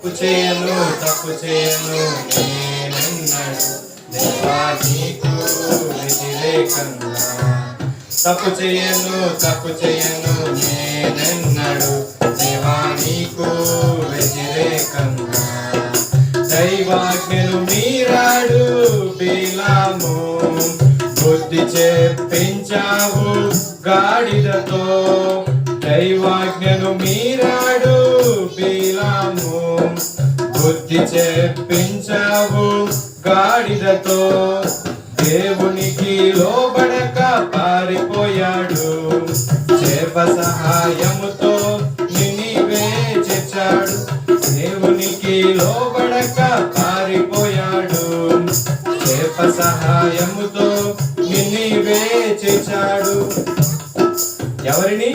తప్పు చేయను నేనెన్నడు దేవా నీకు వ్యతిరేకంగా. తప్పు చేయను నేనెన్నడు దేవా నీకు వ్యతిరేకంగా. దైవాజ్ఞను మీరాడు బిలాము, బుద్ధి చెప్పించావు గాడిదతో. దైవాజ్ఞను మీరాడు బిలాము, బుద్ధి చెప్పించావు గాడిదతో. దేవునికి లోబడక పారిపోయాడు, చేప సహాయముతో నినివే చేర్చాడు. దేవునికి లోబడక పారిపోయాడు, చేప సహాయముతో నినివే చేర్చాడు. ఎవరిని?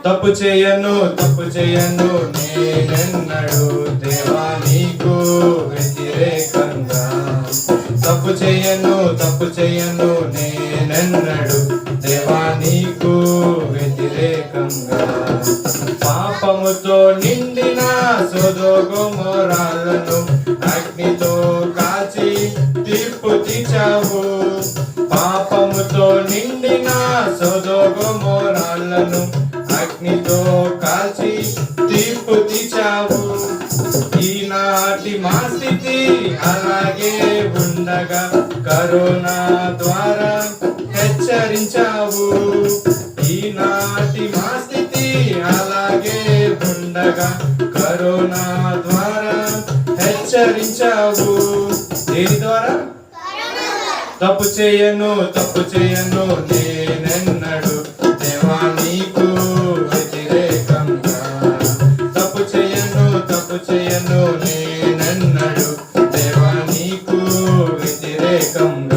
తప్పు చేయను నేనెన్నడు దేవా నీకు వ్యతిరేకంగా. తప్పు చేయను నేనెన్నడు దేవా నీకు వ్యతిరేకంగా. పాపముతో నిండిన సొదొగొమొరాలను అగ్నితో కాల్చి తీర్పు తీర్చావు. పాపముతో నిండిన సొదొగొమొరాలను అగ్నితో కాల్చి తీర్పు తీర్చావు. ఈనాటి మా స్థితి అలాగే ఉండగా కరోనా ద్వారా హెచ్చరించావు. ఈనాటి మా స్థితి అలాగే ఉండగా కరోనా ద్వారా హెచ్చరించావు. దేని ద్వారా? తప్పు చేయను నేనెన్నడు దేవా నీకు వ్యతిరేకంగా. తప్పు చేయను నేనెన్నడు దేవా నీకు వ్యతిరేకంగా.